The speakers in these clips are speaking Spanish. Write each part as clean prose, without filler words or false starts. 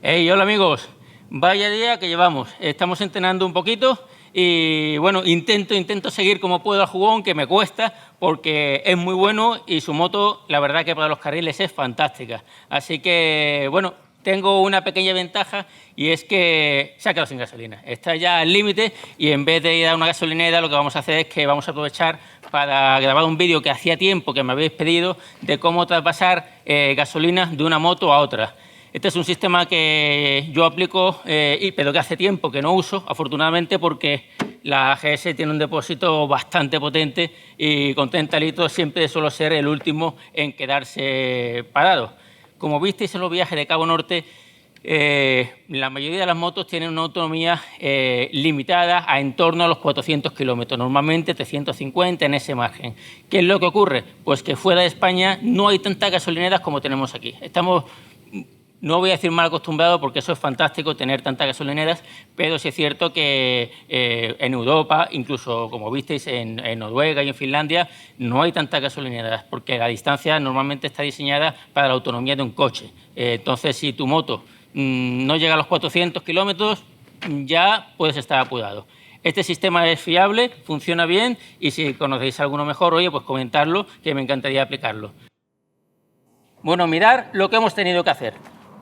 Hey, hola amigos, vaya día que llevamos. Estamos entrenando un poquito y bueno, intento seguir como puedo al jugón, que me cuesta porque es muy bueno y su moto, la verdad que para los carriles es fantástica. Así que bueno, tengo una pequeña ventaja y es que se ha quedado sin gasolina. Está ya al límite y en vez de ir a una gasolinera lo que vamos a hacer es que vamos a aprovechar para grabar un vídeo que hacía tiempo que me habéis pedido de cómo traspasar gasolina de una moto a otra. Este es un sistema que yo aplico, pero que hace tiempo que no uso, afortunadamente, porque la AGS tiene un depósito bastante potente y con 30 litros siempre suelo ser el último en quedarse parado. Como visteis en los viajes de Cabo Norte, la mayoría de las motos tienen una autonomía limitada a en torno a los 400 kilómetros, normalmente 350 en ese margen. ¿Qué es lo que ocurre? Pues que fuera de España no hay tantas gasolineras como tenemos aquí. No voy a decir mal acostumbrado porque eso es fantástico tener tantas gasolineras, pero sí es cierto que en Europa, incluso como visteis en Noruega y en Finlandia, no hay tantas gasolineras porque la distancia normalmente está diseñada para la autonomía de un coche. Entonces, si tu moto no llega a los 400 kilómetros, ya puedes estar apurado. Este sistema es fiable, funciona bien y si conocéis alguno mejor, oye, pues comentarlo, que me encantaría aplicarlo. Bueno, mirad lo que hemos tenido que hacer.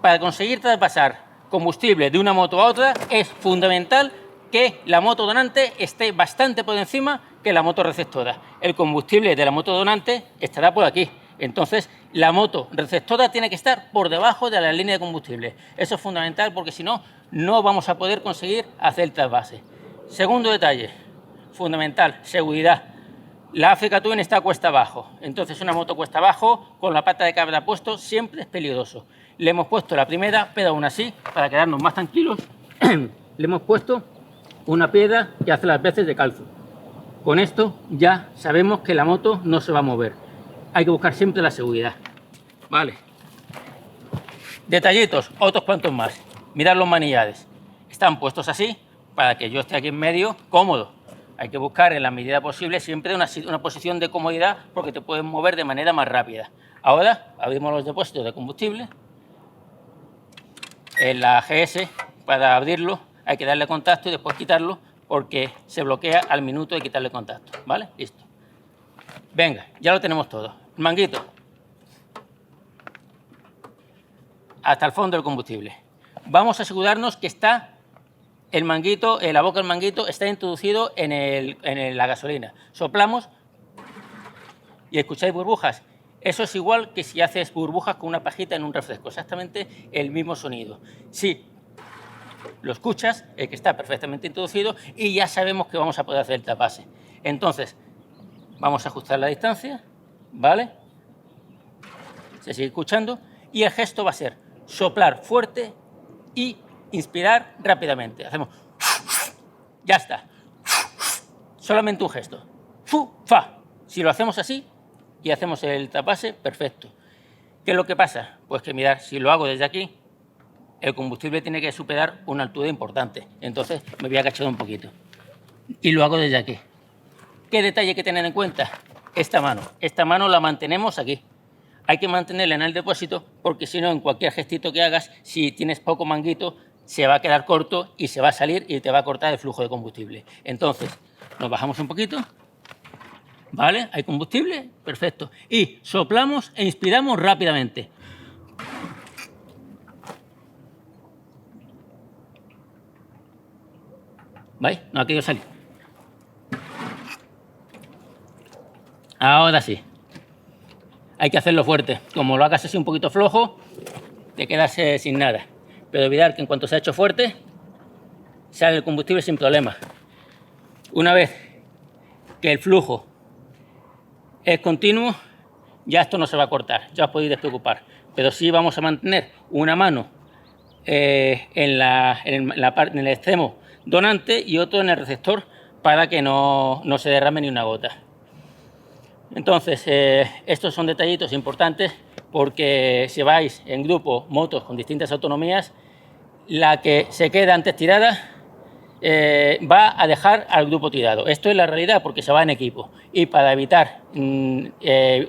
Para conseguir traspasar combustible de una moto a otra es fundamental que la moto donante esté bastante por encima que la moto receptora. El combustible de la moto donante estará por aquí. Entonces, la moto receptora tiene que estar por debajo de la línea de combustible. Eso es fundamental porque si no, no vamos a poder conseguir hacer el trasvase. Segundo detalle, fundamental, seguridad. La Africa Twin está cuesta abajo, entonces una moto cuesta abajo con la pata de cabra puesto siempre es peligroso. Le hemos puesto la primera, pero aún así, para quedarnos más tranquilos, le hemos puesto una piedra que hace las veces de calzo. Con esto ya sabemos que la moto no se va a mover. Hay que buscar siempre la seguridad. Vale. Detallitos, otros cuantos más. Mirad los manillares. Están puestos así para que yo esté aquí en medio cómodo. Hay que buscar en la medida posible siempre una posición de comodidad porque te puedes mover de manera más rápida. Ahora abrimos los depósitos de combustible. En la AGS, para abrirlo, hay que darle contacto y después quitarlo porque se bloquea al minuto de quitarle contacto. ¿Vale? Listo. Venga, ya lo tenemos todo. El manguito. Hasta el fondo del combustible. Vamos a asegurarnos que está el manguito, la boca del manguito está introducido en la gasolina. Soplamos y escucháis burbujas. Eso es igual que si haces burbujas con una pajita en un refresco, exactamente el mismo sonido. Sí, lo escuchas, que está perfectamente introducido y ya sabemos que vamos a poder hacer el trasvase. Entonces, vamos a ajustar la distancia, ¿vale? Se sigue escuchando y el gesto va a ser soplar fuerte y inspirar rápidamente. Hacemos... Ya está. Solamente un gesto. Fu, fa. Si lo hacemos así y hacemos el trasvase, perfecto. ¿Qué es lo que pasa? Pues que mirad, si lo hago desde aquí, el combustible tiene que superar una altura importante. Entonces me voy a agachar un poquito. Y lo hago desde aquí. ¿Qué detalle hay que tener en cuenta? Esta mano. Esta mano la mantenemos aquí. Hay que mantenerla en el depósito porque si no, en cualquier gestito que hagas, si tienes poco manguito, se va a quedar corto y se va a salir y te va a cortar el flujo de combustible. Entonces, nos bajamos un poquito, ¿vale? ¿Hay combustible? Perfecto. Y soplamos e inspiramos rápidamente. ¿Veis? No ha querido salir. Ahora sí. Hay que hacerlo fuerte. Como lo hagas así un poquito flojo, te quedas sin nada. Pero olvidar que en cuanto se ha hecho fuerte, sale el combustible sin problema. Una vez que el flujo es continuo, ya esto no se va a cortar, ya os podéis despreocupar. Pero sí vamos a mantener una mano en el extremo donante y otro en el receptor para que no se derrame ni una gota. Entonces, estos son detallitos importantes porque si vais en grupo, motos con distintas autonomías, la que se queda antes tirada va a dejar al grupo tirado. Esto es la realidad porque se va en equipo. Y para evitar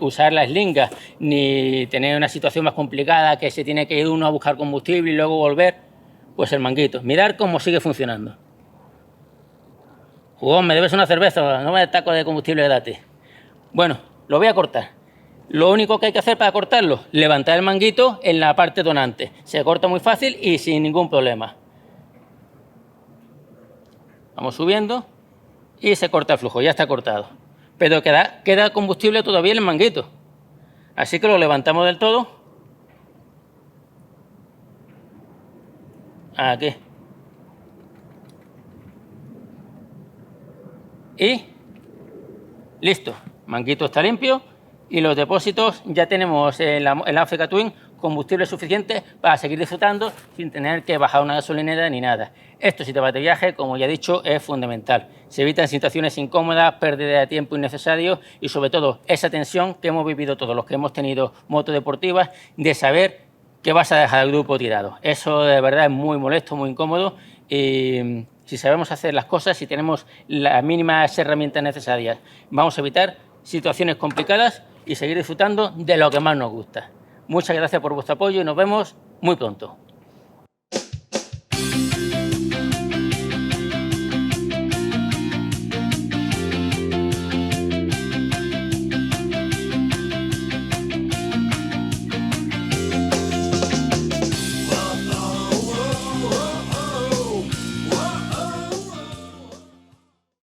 usar las lingas ni tener una situación más complicada que se tiene que ir uno a buscar combustible y luego volver, pues el manguito. Mirad cómo sigue funcionando. Jugón, me debes una cerveza, no me des taco de combustible gratis. Bueno, lo voy a cortar. Lo único que hay que hacer para cortarlo, levantar el manguito en la parte donante. Se corta muy fácil y sin ningún problema. Vamos subiendo y se corta el flujo, ya está cortado. Pero queda combustible todavía en el manguito. Así que lo levantamos del todo. Aquí. Y listo, manguito está limpio y los depósitos ya tenemos en la Africa Twin combustible suficiente para seguir disfrutando sin tener que bajar una gasolinera ni nada. Esto, si te vas de viaje, como ya he dicho, es fundamental. Se evitan situaciones incómodas, pérdida de tiempo innecesario y sobre todo esa tensión que hemos vivido todos los que hemos tenido motos deportivas de saber que vas a dejar el grupo tirado. Eso de verdad es muy molesto, muy incómodo y si sabemos hacer las cosas, si tenemos las mínimas herramientas necesarias, vamos a evitar situaciones complicadas y seguir disfrutando de lo que más nos gusta. Muchas gracias por vuestro apoyo y nos vemos muy pronto.